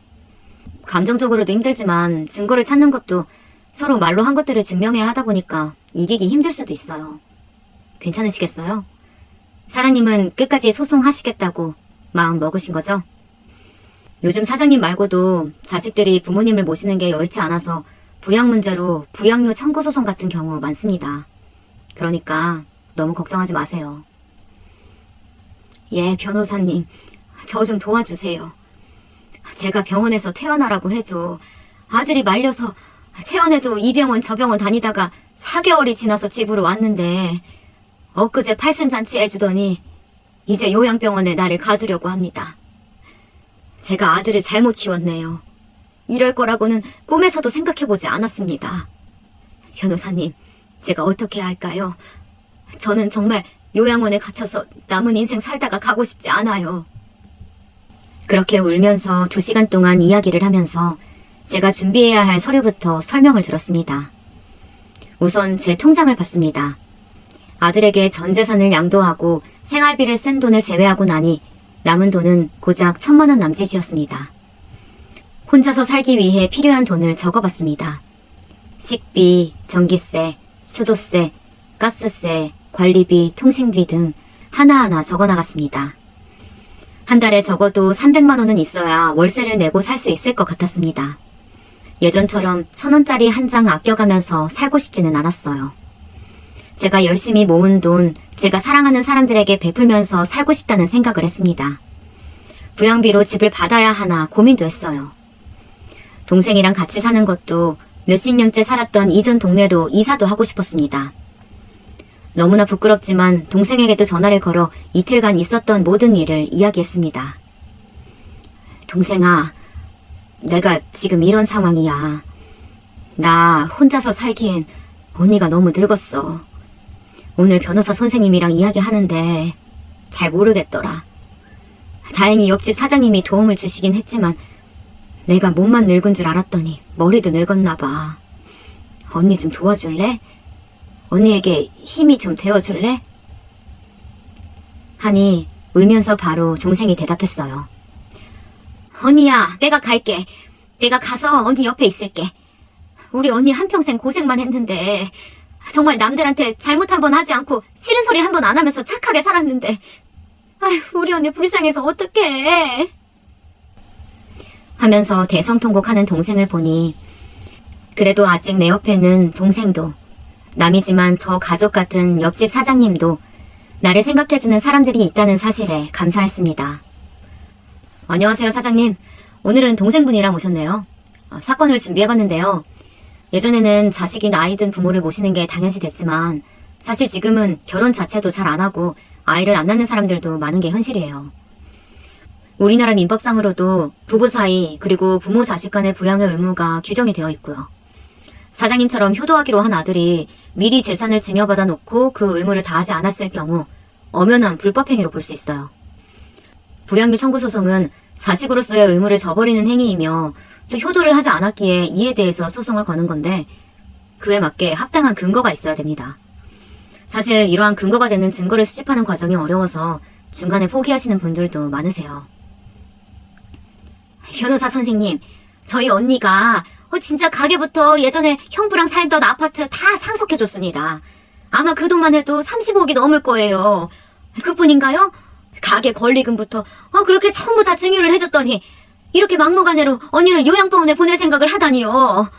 감정적으로도 힘들지만 증거를 찾는 것도 서로 말로 한 것들을 증명해야 하다 보니까 이기기 힘들 수도 있어요. 괜찮으시겠어요? 사장님은 끝까지 소송하시겠다고 마음 먹으신 거죠? 요즘 사장님 말고도 자식들이 부모님을 모시는 게 여의치 않아서 부양 문제로 부양료 청구 소송 같은 경우 많습니다. 그러니까 너무 걱정하지 마세요. 예, 변호사님. 저 좀 도와주세요. 제가 병원에서 퇴원하라고 해도 아들이 말려서 퇴원해도 이 병원 저 병원 다니다가 4개월이 지나서 집으로 왔는데 엊그제 팔순잔치 해주더니 이제 요양병원에 나를 가두려고 합니다. 제가 아들을 잘못 키웠네요. 이럴 거라고는 꿈에서도 생각해보지 않았습니다. 변호사님, 제가 어떻게 해야 할까요? 저는 정말 요양원에 갇혀서 남은 인생 살다가 가고 싶지 않아요. 그렇게 울면서 2시간 동안 이야기를 하면서 제가 준비해야 할 서류부터 설명을 들었습니다. 우선 제 통장을 봤습니다. 아들에게 전 재산을 양도하고 생활비를 쓴 돈을 제외하고 나니 남은 돈은 고작 1,000만 원 남짓이었습니다. 혼자서 살기 위해 필요한 돈을 적어봤습니다. 식비, 전기세, 수도세, 가스세, 관리비, 통신비 등 하나하나 적어나갔습니다. 한 달에 적어도 300만 원은 있어야 월세를 내고 살 수 있을 것 같았습니다. 예전처럼 1,000원짜리 한 장 아껴가면서 살고 싶지는 않았어요. 제가 열심히 모은 돈, 제가 사랑하는 사람들에게 베풀면서 살고 싶다는 생각을 했습니다. 부양비로 집을 받아야 하나 고민도 했어요. 동생이랑 같이 사는 것도 몇십 년째 살았던 이전 동네로 이사도 하고 싶었습니다. 너무나 부끄럽지만 동생에게도 전화를 걸어 이틀간 있었던 모든 일을 이야기했습니다. 동생아, 내가 지금 이런 상황이야. 나 혼자서 살기엔 언니가 너무 늙었어. 오늘 변호사 선생님이랑 이야기하는데 잘 모르겠더라. 다행히 옆집 사장님이 도움을 주시긴 했지만 내가 몸만 늙은 줄 알았더니 머리도 늙었나 봐. 언니 좀 도와줄래? 언니에게 힘이 좀 되어줄래? 하니 울면서 바로 동생이 대답했어요. 언니야, 내가 갈게. 내가 가서 언니 옆에 있을게. 우리 언니 한평생 고생만 했는데 정말 남들한테 잘못 한 번 하지 않고 싫은 소리 한 번 안 하면서 착하게 살았는데 아휴, 우리 언니 불쌍해서 어떡해. 하면서 대성통곡하는 동생을 보니 그래도 아직 내 옆에는 동생도 남이지만 더 가족 같은 옆집 사장님도 나를 생각해주는 사람들이 있다는 사실에 감사했습니다. 안녕하세요, 사장님. 오늘은 동생분이랑 오셨네요. 사건을 준비해봤는데요. 예전에는 자식이 나이 든 부모를 모시는 게 당연시 됐지만 사실 지금은 결혼 자체도 잘 안 하고 아이를 안 낳는 사람들도 많은 게 현실이에요. 우리나라 민법상으로도 부부 사이 그리고 부모 자식 간의 부양의 의무가 규정이 되어 있고요. 사장님처럼 효도하기로 한 아들이 미리 재산을 증여받아 놓고 그 의무를 다하지 않았을 경우 엄연한 불법행위로 볼 수 있어요. 부양료 청구 소송은 자식으로서의 의무를 저버리는 행위이며 또 효도를 하지 않았기에 이에 대해서 소송을 거는 건데 그에 맞게 합당한 근거가 있어야 됩니다. 사실 이러한 근거가 되는 증거를 수집하는 과정이 어려워서 중간에 포기하시는 분들도 많으세요. 변호사 선생님, 저희 언니가 진짜 가게부터 예전에 형부랑 살던 아파트 다 상속해줬습니다. 아마 그 돈만 해도 30억이 넘을 거예요. 그뿐인가요? 가게 권리금부터 그렇게 전부 다 증여를 해줬더니 이렇게 막무가내로 언니를 요양병원에 보낼 생각을 하다니요.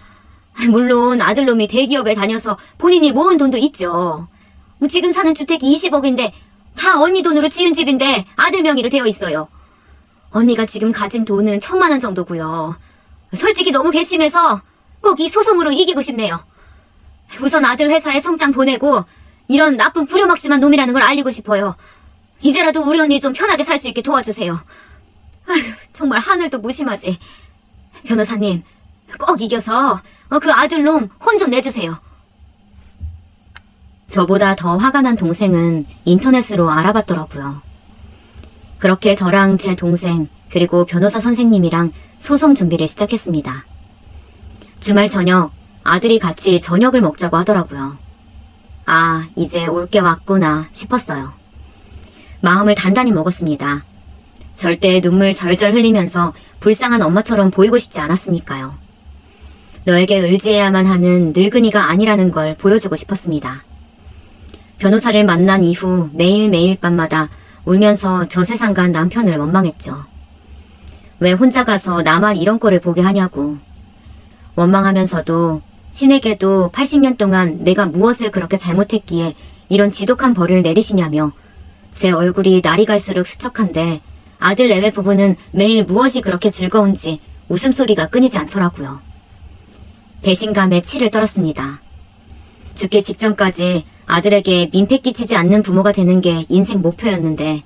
물론 아들놈이 대기업에 다녀서 본인이 모은 돈도 있죠. 지금 사는 주택이 20억인데 다 언니 돈으로 지은 집인데 아들 명의로 되어 있어요. 언니가 지금 가진 돈은 1,000만 원 정도고요. 솔직히 너무 괘씸해서 꼭 이 소송으로 이기고 싶네요. 우선 아들 회사에 송장 보내고 이런 나쁜 불효막심한 놈이라는 걸 알리고 싶어요. 이제라도 우리 언니 좀 편하게 살 수 있게 도와주세요. 아휴, 정말 하늘도 무심하지. 변호사님, 꼭 이겨서 그 아들놈 혼 좀 내주세요. 저보다 더 화가 난 동생은 인터넷으로 알아봤더라고요. 그렇게 저랑 제 동생 그리고 변호사 선생님이랑 소송 준비를 시작했습니다. 주말 저녁 아들이 같이 저녁을 먹자고 하더라고요. 아, 이제 올 게 왔구나 싶었어요. 마음을 단단히 먹었습니다. 절대 눈물 절절 흘리면서 불쌍한 엄마처럼 보이고 싶지 않았으니까요. 너에게 의지해야만 하는 늙은이가 아니라는 걸 보여주고 싶었습니다. 변호사를 만난 이후 매일매일 밤마다 울면서 저 세상 간 남편을 원망했죠. 왜 혼자 가서 나만 이런 꼴을 보게 하냐고. 원망하면서도 신에게도 80년 동안 내가 무엇을 그렇게 잘못했기에 이런 지독한 벌을 내리시냐며 제 얼굴이 날이 갈수록 수척한데 아들 내외 부부는 매일 무엇이 그렇게 즐거운지 웃음소리가 끊이지 않더라고요. 배신감에 치를 떨었습니다. 죽기 직전까지 아들에게 민폐 끼치지 않는 부모가 되는 게 인생 목표였는데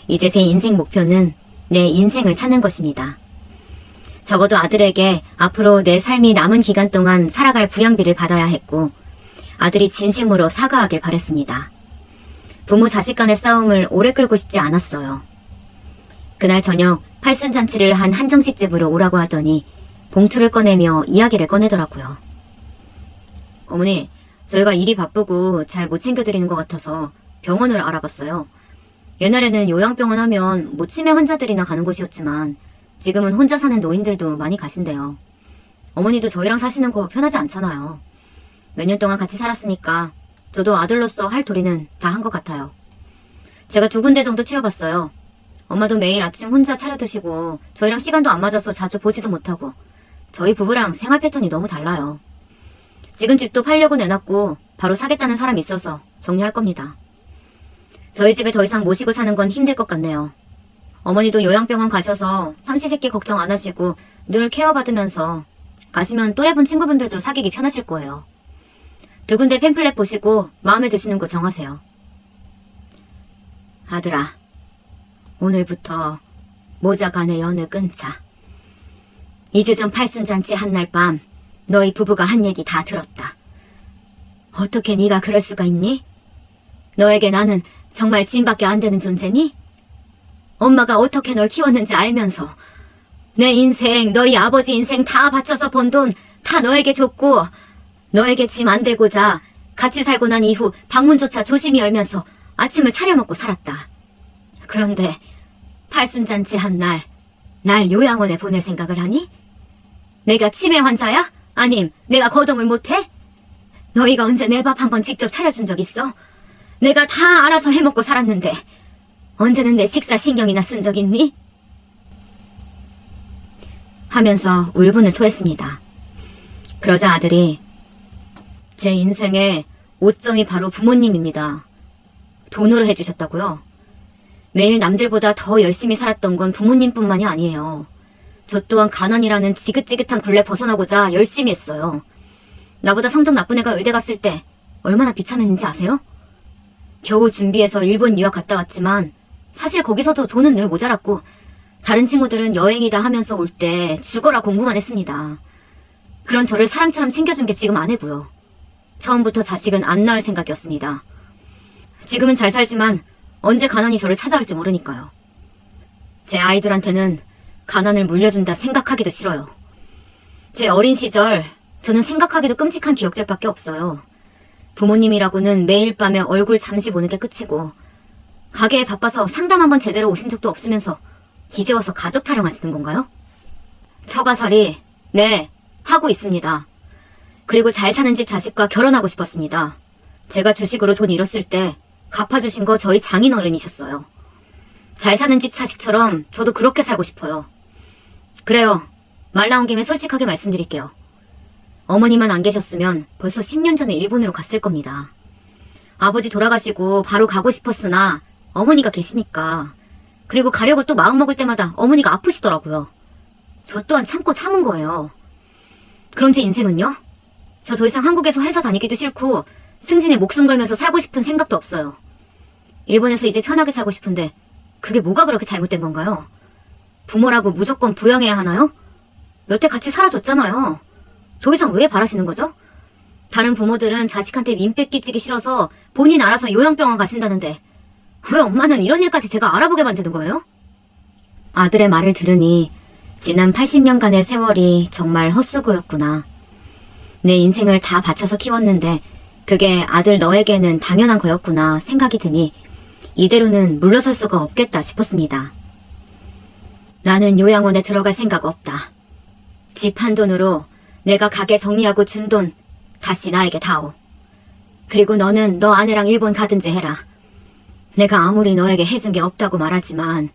이제 제 인생 목표는 내 인생을 찾는 것입니다. 적어도 아들에게 앞으로 내 삶이 남은 기간 동안 살아갈 부양비를 받아야 했고 아들이 진심으로 사과하길 바랬습니다. 부모 자식 간의 싸움을 오래 끌고 싶지 않았어요. 그날 저녁 팔순잔치를 한 한정식집으로 오라고 하더니 봉투를 꺼내며 이야기를 꺼내더라고요. 어머니, 저희가 일이 바쁘고 잘 못 챙겨드리는 것 같아서 병원을 알아봤어요. 옛날에는 요양병원 하면 치매 환자들이나 가는 곳이었지만 지금은 혼자 사는 노인들도 많이 가신대요. 어머니도 저희랑 사시는 거 편하지 않잖아요. 몇 년 동안 같이 살았으니까 저도 아들로서 할 도리는 다 한 것 같아요. 제가 2군데 정도 치러봤어요. 엄마도 매일 아침 혼자 차려 드시고 저희랑 시간도 안 맞아서 자주 보지도 못하고 저희 부부랑 생활 패턴이 너무 달라요. 지금 집도 팔려고 내놨고 바로 사겠다는 사람이 있어서 정리할 겁니다. 저희 집에 더 이상 모시고 사는 건 힘들 것 같네요. 어머니도 요양병원 가셔서 삼시세끼 걱정 안 하시고 늘 케어받으면서 가시면 또래분 친구분들도 사귀기 편하실 거예요. 2군데 팸플렛 보시고 마음에 드시는 거 정하세요. 아들아, 오늘부터 모자 간의 연을 끊자. 2주 전 팔순잔치 한날 밤 너희 부부가 한 얘기 다 들었다. 어떻게 네가 그럴 수가 있니? 너에게 나는 정말 짐밖에 안 되는 존재니? 엄마가 어떻게 널 키웠는지 알면서 내 인생, 너희 아버지 인생 다 바쳐서 번 돈 다 너에게 줬고 너에게 짐 안 되고자 같이 살고 난 이후 방문조차 조심히 열면서 아침을 차려 먹고 살았다. 그런데 팔순잔치 한 날 요양원에 보낼 생각을 하니? 내가 치매 환자야? 아님 내가 거동을 못해? 너희가 언제 내 밥 한번 직접 차려준 적 있어? 내가 다 알아서 해먹고 살았는데 언제는 내 식사 신경이나 쓴 적 있니? 하면서 울분을 토했습니다. 그러자 아들이 제 인생의 오점이 바로 부모님입니다. 돈으로 해주셨다고요? 매일 남들보다 더 열심히 살았던 건 부모님뿐만이 아니에요. 저 또한 가난이라는 지긋지긋한 굴레 벗어나고자 열심히 했어요. 나보다 성적 나쁜 애가 의대 갔을 때 얼마나 비참했는지 아세요? 겨우 준비해서 일본 유학 갔다 왔지만 사실 거기서도 돈은 늘 모자랐고 다른 친구들은 여행이다 하면서 올 때 죽어라 공부만 했습니다. 그런 저를 사람처럼 챙겨준 게 지금 아내고요. 처음부터 자식은 안 낳을 생각이었습니다. 지금은 잘 살지만 언제 가난이 저를 찾아올지 모르니까요. 제 아이들한테는 가난을 물려준다 생각하기도 싫어요. 제 어린 시절 저는 생각하기도 끔찍한 기억들밖에 없어요. 부모님이라고는 매일 밤에 얼굴 잠시 보는 게 끝이고 가게에 바빠서 상담 한번 제대로 오신 적도 없으면서 이제 와서 가족 타령하시는 건가요? 처가살이 네, 하고 있습니다. 그리고 잘 사는 집 자식과 결혼하고 싶었습니다. 제가 주식으로 돈 잃었을 때 갚아주신 거 저희 장인어른이셨어요. 잘 사는 집 자식처럼 저도 그렇게 살고 싶어요. 그래요. 말 나온 김에 솔직하게 말씀드릴게요. 어머니만 안 계셨으면 벌써 10년 전에 일본으로 갔을 겁니다. 아버지 돌아가시고 바로 가고 싶었으나 어머니가 계시니까. 그리고 가려고 또 마음먹을 때마다 어머니가 아프시더라고요. 저 또한 참고 참은 거예요. 그럼 제 인생은요? 저 더 이상 한국에서 회사 다니기도 싫고 승진에 목숨 걸면서 살고 싶은 생각도 없어요. 일본에서 이제 편하게 살고 싶은데 그게 뭐가 그렇게 잘못된 건가요? 부모라고 무조건 부양해야 하나요? 여태 같이 살아줬잖아요. 더 이상 왜 바라시는 거죠? 다른 부모들은 자식한테 민폐 끼치기 싫어서 본인 알아서 요양병원 가신다는데 왜 엄마는 이런 일까지 제가 알아보게 만드는 거예요? 아들의 말을 들으니 지난 80년간의 세월이 정말 헛수고였구나. 내 인생을 다 바쳐서 키웠는데 그게 아들 너에게는 당연한 거였구나 생각이 드니 이대로는 물러설 수가 없겠다 싶었습니다. 나는 요양원에 들어갈 생각 없다. 집 한 돈으로 내가 가게 정리하고 준 돈 다시 나에게 다오. 그리고 너는 너 아내랑 일본 가든지 해라. 내가 아무리 너에게 해준 게 없다고 말하지만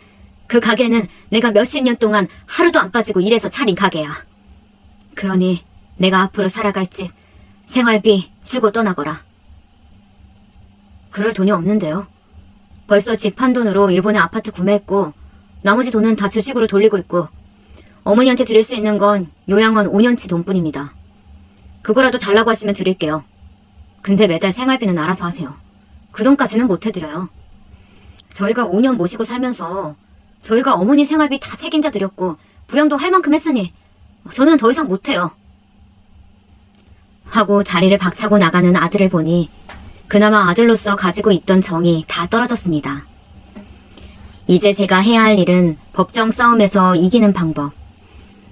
그 가게는 내가 몇십 년 동안 하루도 안 빠지고 일해서 차린 가게야. 그러니 내가 앞으로 살아갈 집, 생활비 주고 떠나거라. 그럴 돈이 없는데요. 벌써 집 한 돈으로 일본에 아파트 구매했고 나머지 돈은 다 주식으로 돌리고 있고 어머니한테 드릴 수 있는 건 요양원 5년치 돈뿐입니다. 그거라도 달라고 하시면 드릴게요. 근데 매달 생활비는 알아서 하세요. 그 돈까지는 못 해드려요. 저희가 5년 모시고 살면서 저희가 어머니 생활비 다 책임져 드렸고 부양도 할 만큼 했으니 저는 더 이상 못해요. 하고 자리를 박차고 나가는 아들을 보니 그나마 아들로서 가지고 있던 정이 다 떨어졌습니다. 이제 제가 해야 할 일은 법정 싸움에서 이기는 방법.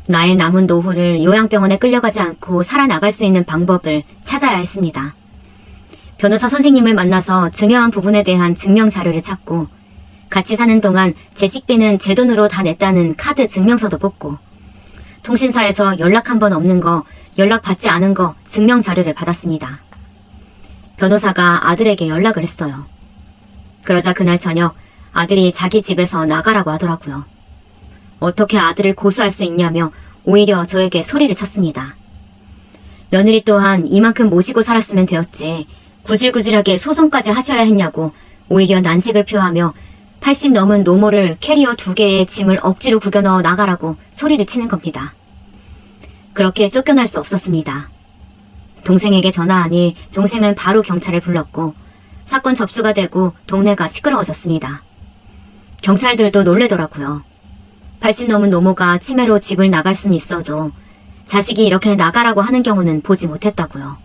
나의 남은 노후를 요양병원에 끌려가지 않고 살아나갈 수 있는 방법을 찾아야 했습니다. 변호사 선생님을 만나서 증여한 부분에 대한 증명 자료를 찾고 같이 사는 동안 제 식비는 제 돈으로 다 냈다는 카드 증명서도 뽑고 통신사에서 연락 한 번 없는 거, 연락 받지 않은 거 증명 자료를 받았습니다. 변호사가 아들에게 연락을 했어요. 그러자 그날 저녁 아들이 자기 집에서 나가라고 하더라고요. 어떻게 아들을 고소할 수 있냐며 오히려 저에게 소리를 쳤습니다. 며느리 또한 이만큼 모시고 살았으면 되었지 구질구질하게 소송까지 하셔야 했냐고 오히려 난색을 표하며 80 넘은 노모를 캐리어 2개의 짐을 억지로 구겨넣어 나가라고 소리를 치는 겁니다. 그렇게 쫓겨날 수 없었습니다. 동생에게 전화하니 동생은 바로 경찰을 불렀고 사건 접수가 되고 동네가 시끄러워졌습니다. 경찰들도 놀래더라고요. 80 넘은 노모가 치매로 집을 나갈 순 있어도 자식이 이렇게 나가라고 하는 경우는 보지 못했다고요.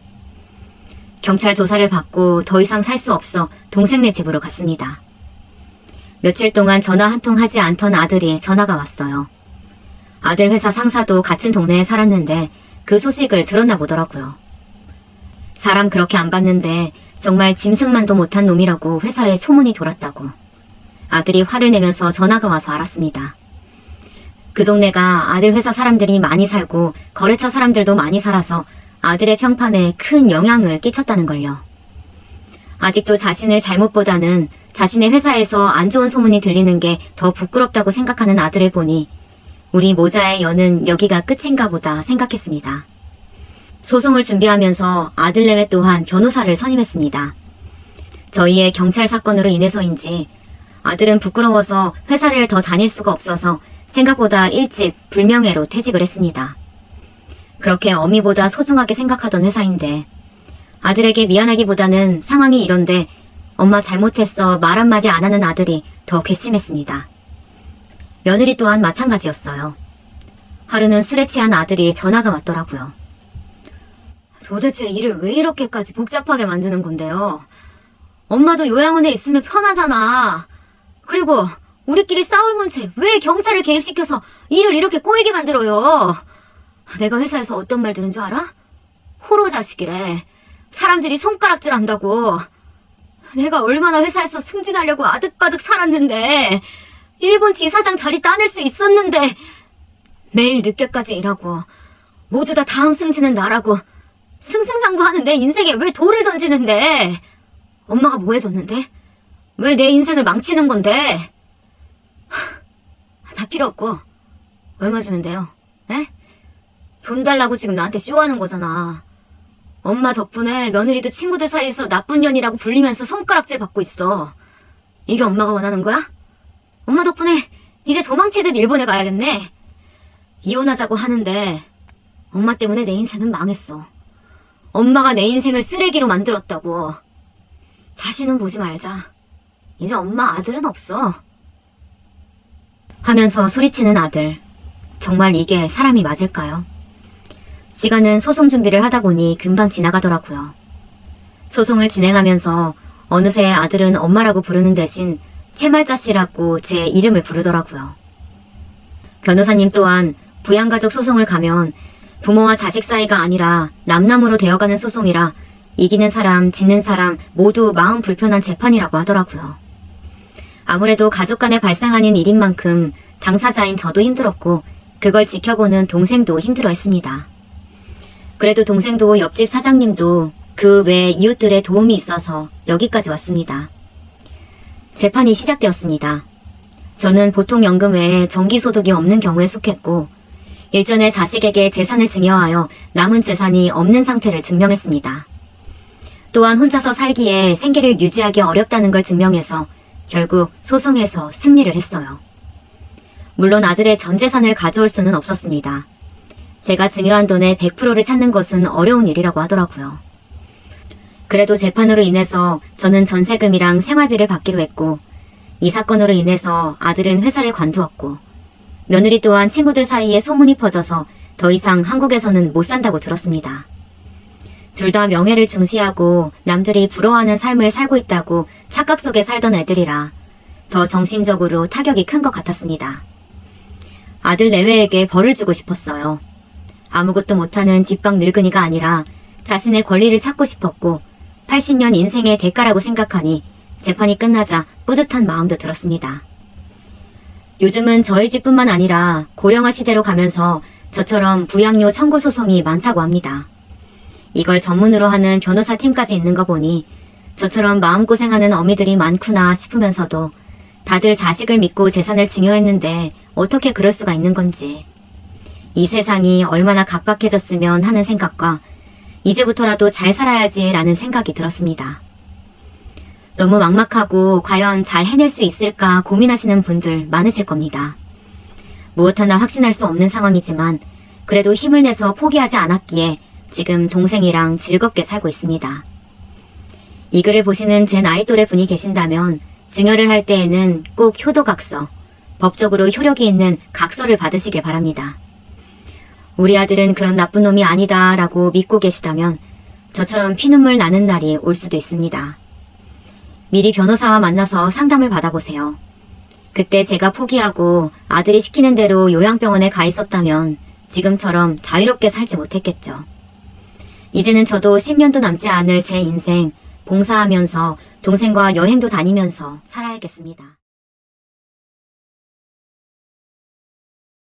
경찰 조사를 받고 더 이상 살 수 없어 동생네 집으로 갔습니다. 며칠 동안 전화 한 통 하지 않던 아들이 전화가 왔어요. 아들 회사 상사도 같은 동네에 살았는데 그 소식을 들었나 보더라고요. 사람 그렇게 안 봤는데 정말 짐승만도 못한 놈이라고 회사에 소문이 돌았다고. 아들이 화를 내면서 전화가 와서 알았습니다. 그 동네가 아들 회사 사람들이 많이 살고 거래처 사람들도 많이 살아서 아들의 평판에 큰 영향을 끼쳤다는 걸요. 아직도 자신을 잘못보다는 자신의 회사에서 안 좋은 소문이 들리는 게 더 부끄럽다고 생각하는 아들을 보니 우리 모자의 연은 여기가 끝인가 보다 생각했습니다. 소송을 준비하면서 아들내외 또한 변호사를 선임했습니다. 저희의 경찰 사건으로 인해서인지 아들은 부끄러워서 회사를 더 다닐 수가 없어서 생각보다 일찍 불명예로 퇴직을 했습니다. 그렇게 어미보다 소중하게 생각하던 회사인데 아들에게 미안하기보다는 상황이 이런데 엄마 잘못했어 말 한마디 안 하는 아들이 더 괘씸했습니다. 며느리 또한 마찬가지였어요. 하루는 술에 취한 아들이 전화가 왔더라고요. 도대체 일을 왜 이렇게까지 복잡하게 만드는 건데요? 엄마도 요양원에 있으면 편하잖아. 그리고 우리끼리 싸울 문제 왜 경찰을 개입시켜서 일을 이렇게 꼬이게 만들어요? 내가 회사에서 어떤 말 들은 줄 알아? 호로 자식이래. 사람들이 손가락질 한다고. 내가 얼마나 회사에서 승진하려고 아득바득 살았는데 일본 지사장 자리 따낼 수 있었는데 매일 늦게까지 일하고 모두 다 다음 승진은 나라고 승승장구하는 내 인생에 왜 돌을 던지는데? 엄마가 뭐 해줬는데? 왜 내 인생을 망치는 건데? 다 필요 없고 얼마 주면 돼요? 에? 돈 달라고 지금 나한테 쇼하는 거잖아. 엄마 덕분에 며느리도 친구들 사이에서 나쁜 년이라고 불리면서 손가락질 받고 있어. 이게 엄마가 원하는 거야? 엄마 덕분에 이제 도망치듯 일본에 가야겠네. 이혼하자고 하는데 엄마 때문에 내 인생은 망했어. 엄마가 내 인생을 쓰레기로 만들었다고. 다시는 보지 말자. 이제 엄마 아들은 없어. 하면서 소리치는 아들. 정말 이게 사람이 맞을까요? 시간은 소송 준비를 하다 보니 금방 지나가더라고요. 소송을 진행하면서 어느새 아들은 엄마라고 부르는 대신 최말자 씨라고 제 이름을 부르더라고요. 변호사님 또한 부양가족 소송을 가면 부모와 자식 사이가 아니라 남남으로 되어가는 소송이라 이기는 사람, 지는 사람 모두 마음 불편한 재판이라고 하더라고요. 아무래도 가족 간에 발생하는 일인 만큼 당사자인 저도 힘들었고 그걸 지켜보는 동생도 힘들어했습니다. 그래도 동생도 옆집 사장님도 그 외 이웃들의 도움이 있어서 여기까지 왔습니다. 재판이 시작되었습니다. 저는 보통 연금 외에 정기소득이 없는 경우에 속했고 일전에 자식에게 재산을 증여하여 남은 재산이 없는 상태를 증명했습니다. 또한 혼자서 살기에 생계를 유지하기 어렵다는 걸 증명해서 결국 소송에서 승리를 했어요. 물론 아들의 전 재산을 가져올 수는 없었습니다. 제가 증여한 돈의 100%를 찾는 것은 어려운 일이라고 하더라고요. 그래도 재판으로 인해서 저는 전세금이랑 생활비를 받기로 했고 이 사건으로 인해서 아들은 회사를 관두었고 며느리 또한 친구들 사이에 소문이 퍼져서 더 이상 한국에서는 못 산다고 들었습니다. 둘 다 명예를 중시하고 남들이 부러워하는 삶을 살고 있다고 착각 속에 살던 애들이라 더 정신적으로 타격이 큰 것 같았습니다. 아들 내외에게 벌을 주고 싶었어요. 아무것도 못하는 뒷방 늙은이가 아니라 자신의 권리를 찾고 싶었고 80년 인생의 대가라고 생각하니 재판이 끝나자 뿌듯한 마음도 들었습니다. 요즘은 저희 집뿐만 아니라 고령화 시대로 가면서 저처럼 부양료 청구 소송이 많다고 합니다. 이걸 전문으로 하는 변호사 팀까지 있는 거 보니 저처럼 마음고생하는 어미들이 많구나 싶으면서도 다들 자식을 믿고 재산을 증여했는데 어떻게 그럴 수가 있는 건지 이 세상이 얼마나 각박해졌으면 하는 생각과 이제부터라도 잘 살아야지 라는 생각이 들었습니다. 너무 막막하고 과연 잘 해낼 수 있을까 고민하시는 분들 많으실 겁니다. 무엇 하나 확신할 수 없는 상황이지만 그래도 힘을 내서 포기하지 않았기에 지금 동생이랑 즐겁게 살고 있습니다. 이 글을 보시는 제 나이 또래 분이 계신다면 증여를 할 때에는 꼭 효도각서, 법적으로 효력이 있는 각서를 받으시길 바랍니다. 우리 아들은 그런 나쁜 놈이 아니다 라고 믿고 계시다면 저처럼 피눈물 나는 날이 올 수도 있습니다. 미리 변호사와 만나서 상담을 받아보세요. 그때 제가 포기하고 아들이 시키는 대로 요양병원에 가 있었다면 지금처럼 자유롭게 살지 못했겠죠. 이제는 저도 10년도 남지 않을 제 인생 봉사하면서 동생과 여행도 다니면서 살아야겠습니다.